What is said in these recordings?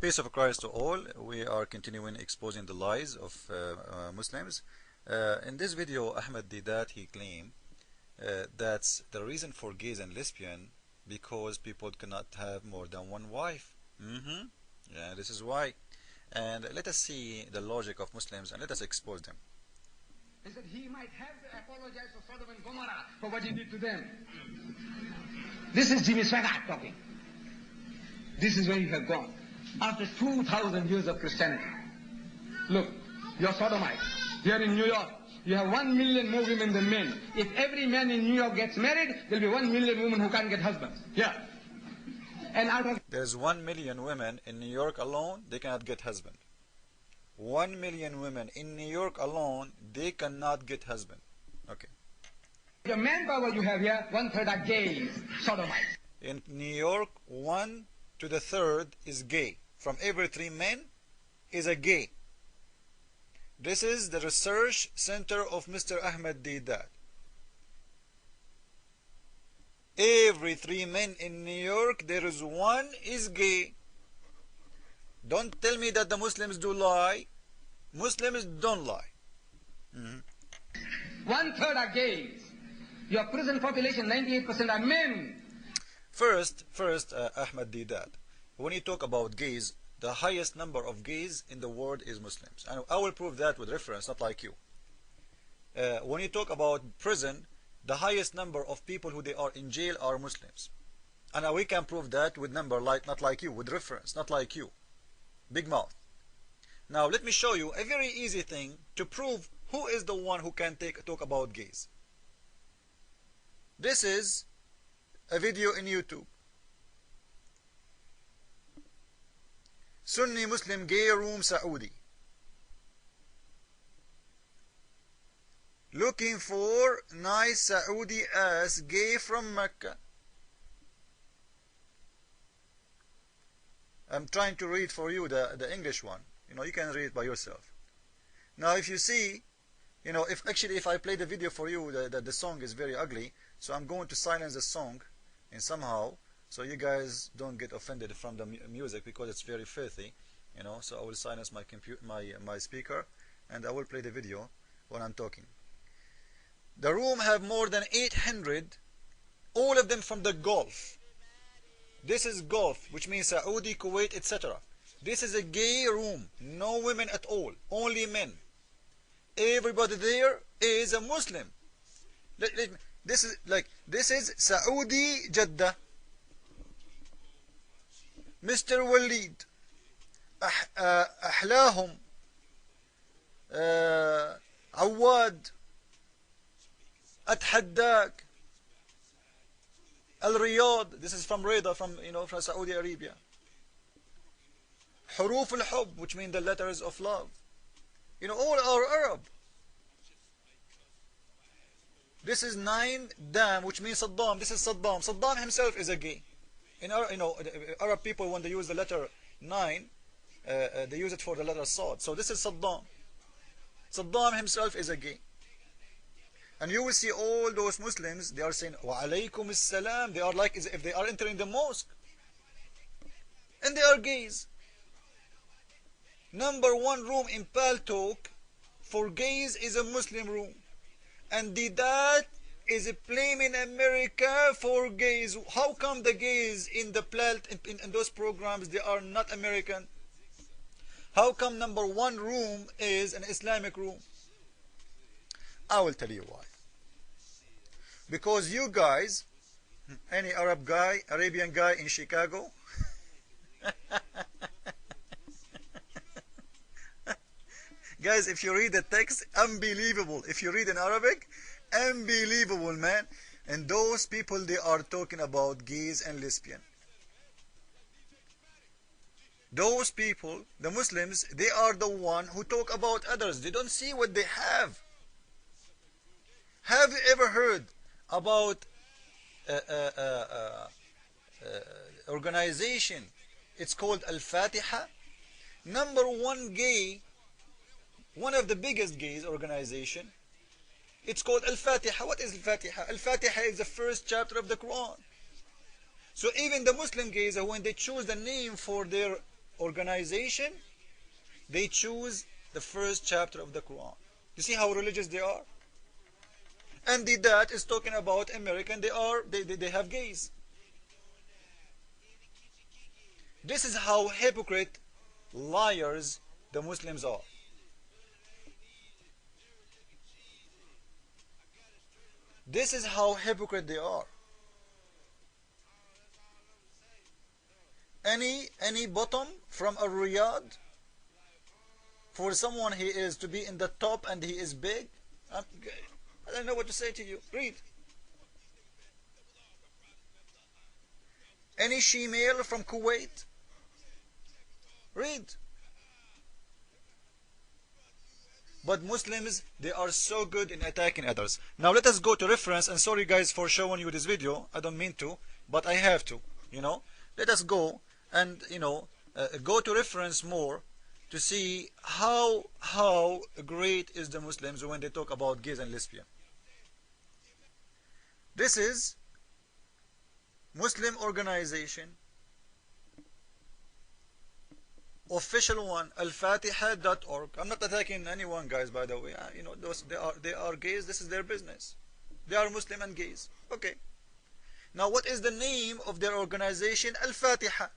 Peace of Christ to all. We are continuing exposing the lies of Muslims. In this video, Ahmed Deedat, he claimed that's the reason for gays and lesbian because people cannot have more than one wife. Yeah, this is why. And let us see the logic of Muslims and let us expose them. He said he might have to apologize to Sodom and Gomorrah for what he did to them. This is Jimmy Swaggart talking. This is where you have gone. After 2,000 years of Christianity. Look, you're Sodomites. Here in New York, you have 1 million more women than men. If every man in New York gets married, there'll be 1 million women who can't get husbands. Yeah. And out of... There's 1 million women in New York alone, they cannot get husband. 1 million women in New York alone, they cannot get husband. Okay. The manpower you have here, 1/3 are gays, Sodomites. In New York, 1 to the 3rd is gay. From every 3 men is a gay. This is the research center of Mr. Ahmed Deedat. Every 3 men in New York, there is 1 is gay. Don't tell me that the Muslims do lie. Muslims don't lie. 1/3 are gays. Your prison population, 98% are men. First, Ahmed Deedat, when you talk about gays, the highest number of gays in the world is Muslims. And I will prove that with reference, not like you. When you talk about prison, the highest number of people who they are in jail are Muslims. And we can prove that with number, like not like you, with reference, not like you. Big mouth. Now let me show you a very easy thing to prove who is the one who can talk about gays. This is a video in YouTube. Sunni Muslim Gay Room Saudi. Looking for nice Saudi ass gay from Mecca. I'm trying to read for you the English one. You can read it by yourself. Now if you see, if I play the video for you, the song is very ugly, so I'm going to silence the song and somehow, so you guys don't get offended from the music because it's very filthy, so I will silence my my speaker and I will play the video when I'm talking. The room have more than 800, all of them from the Gulf. This is Gulf, which means Saudi, Kuwait, etc. This is a gay room, no women at all, only men. Everybody there is a Muslim. This is Saudi Jeddah. Mr. Walid, أحلاهم, عواد, أتحداك, الرياض. This is from Riyadh, from Saudi Arabia. حروف الحب, which mean the letters of love. All are Arab. This is 9 Dam, which means Saddam. This is Saddam. Saddam himself is a gay. Arab people, when they use the letter 9, they use it for the letter Sad. So this is Saddam. Saddam himself is a gay. And you will see all those Muslims, they are saying, Wa alaykum as-salam. They are like as if they are entering the mosque. And they are gays. Number 1 room in Paltalk for gays is a Muslim room. And Deedat is blaming America for gays. How come the gays in the in those programs, they are not American? How come number 1 room is an Islamic room? I will tell you why. Because you guys, any Arabian guy in Chicago, guys, if you read the text, unbelievable. If you read in Arabic, unbelievable, man. And those people, they are talking about gays and lesbian. Those people, the Muslims, they are the one who talk about others. They don't see what they have. Have you ever heard about organization? It's called Al-Fatiha. Number 1 gay, one of the biggest gays organization, it's called Al-Fatiha. What is Al-Fatiha? Al-Fatiha is the first chapter of the Quran. So even the Muslim gays, when they choose the name for their organization, they choose the first chapter of the Quran. You see how religious they are? And Deedat is talking about American, they have gays. This is how hypocrite, liars the Muslims are. This is how hypocrite they are. Any bottom from a Riyadh, for someone he is to be in the top and he is big, I don't know what to say to you. Read. Any she-male from Kuwait, read. But Muslims, they are so good in attacking others. Now let us go to reference, and sorry guys for showing you this video, I don't mean to, but I have to, Let us go and, go to reference more to see how great is the Muslims when they talk about gays and lesbian. This is Muslim organization, official one, alfatiha.org. I'm not attacking anyone, guys, by the way. They are gays. This is their business. They are Muslim and gays. Okay. Now, what is the name of their organization? Al-Fatiha.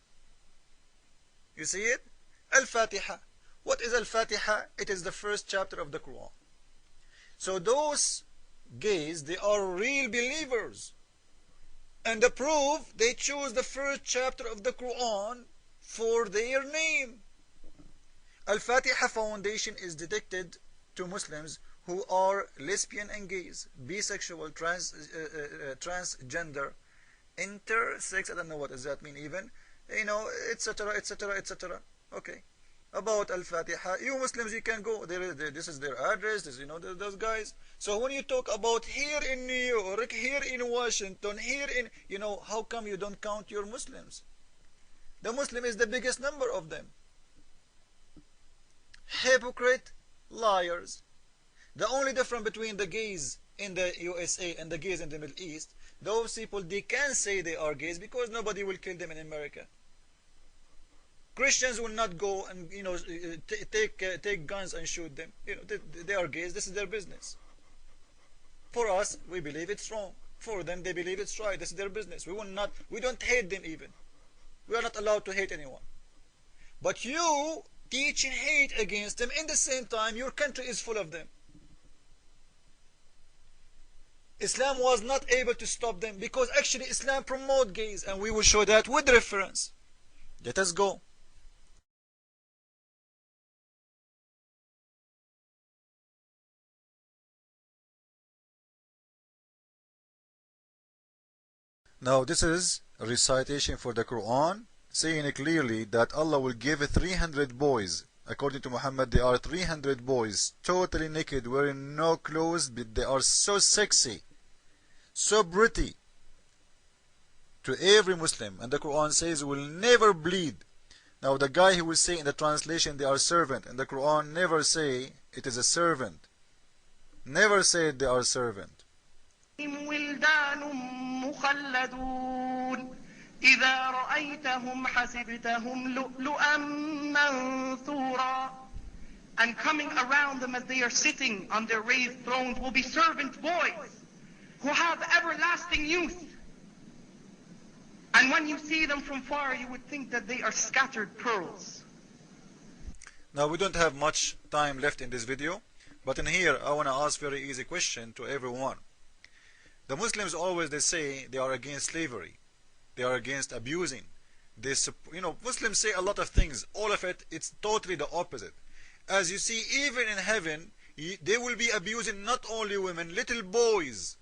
You see it? Al-Fatiha. What is Al-Fatiha? It is the first chapter of the Quran. So those gays, they are real believers. And the proof, they choose the first chapter of the Quran for their name. Al-Fatiha Foundation is dedicated to Muslims who are lesbian and gays, bisexual, transgender, intersex, I don't know what does that mean even, etc., etc., etc. Okay. About Al-Fatiha, you Muslims, you can go there. This is their address. This, those guys. So when you talk about here in New York, here in Washington, here in, how come you don't count your Muslims? The Muslim is the biggest number of them. Hypocrite, liars. The only difference between the gays in the USA and the gays in the Middle East, those people, they can say they are gays because nobody will kill them in America. Christians will not go and take guns and shoot them. They are gays. This is their business. For us, we believe it's wrong. For them, they believe it's right. This is their business. We don't hate them even. We are not allowed to hate anyone. But you teaching hate against them, in the same time, your country is full of them. Islam was not able to stop them because actually Islam promotes gays, and we will show that with reference. Let us go. Now this is a recitation for the Quran, saying clearly that Allah will give 300 boys. According to Muhammad, there are 300 boys, totally naked, wearing no clothes, but they are so sexy, so pretty to every Muslim. And the Quran says will never bleed. Now the guy who will say in the translation they are servant, and the Quran never say it is a servant. Never say they are servant. مخلدون إذا رأيتهم حسبتهم لؤلؤا منثورا. And coming around them as they are sitting on their raised thrones will be servant boys who have everlasting youth. And when you see them from far, you would think that they are scattered pearls. Now we don't have much time left in this video, but in here I want to ask very easy question to everyone. The Muslims always, they say they are against slavery. They are against abusing. Muslims say a lot of things. All of it, it's totally the opposite. As you see, even in heaven, they will be abusing not only women, little boys.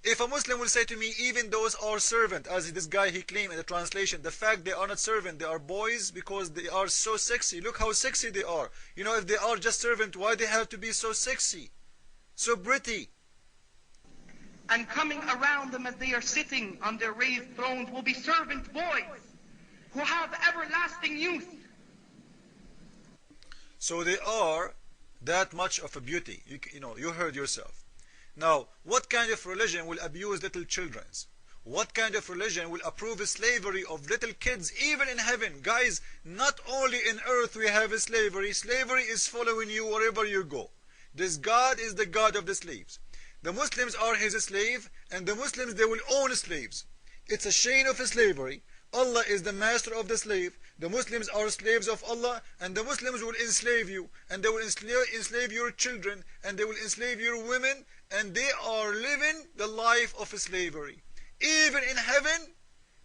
If a Muslim will say to me, even those are servants, as this guy he claimed in the translation, the fact they are not servants, they are boys because they are so sexy. Look how sexy they are. If they are just servants, why they have to be so sexy, so pretty? And coming around them as they are sitting on their raised thrones will be servant boys who have everlasting youth. So they are that much of a beauty. You heard yourself. Now, what kind of religion will abuse little children? What kind of religion will approve slavery of little kids even in heaven? Guys, not only in earth we have slavery. Slavery is following you wherever you go. This God is the God of the slaves. The Muslims are his slave, and the Muslims, they will own slaves. It's a chain of slavery. Allah is the master of the slave. The Muslims are slaves of Allah, and the Muslims will enslave you, and they will enslave your children, and they will enslave your women, and they are living the life of slavery. Even in heaven,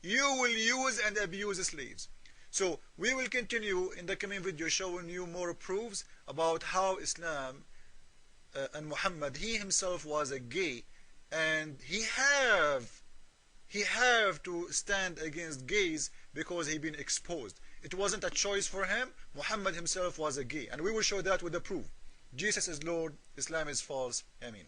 you will use and abuse slaves. So we will continue in the coming video showing you more proofs about how Islam and Muhammad, he himself was a gay, and he have to stand against gays because he been exposed. It wasn't a choice for him. Muhammad himself was a gay, and we will show that with the proof. Jesus is Lord, Islam is false. Ameen.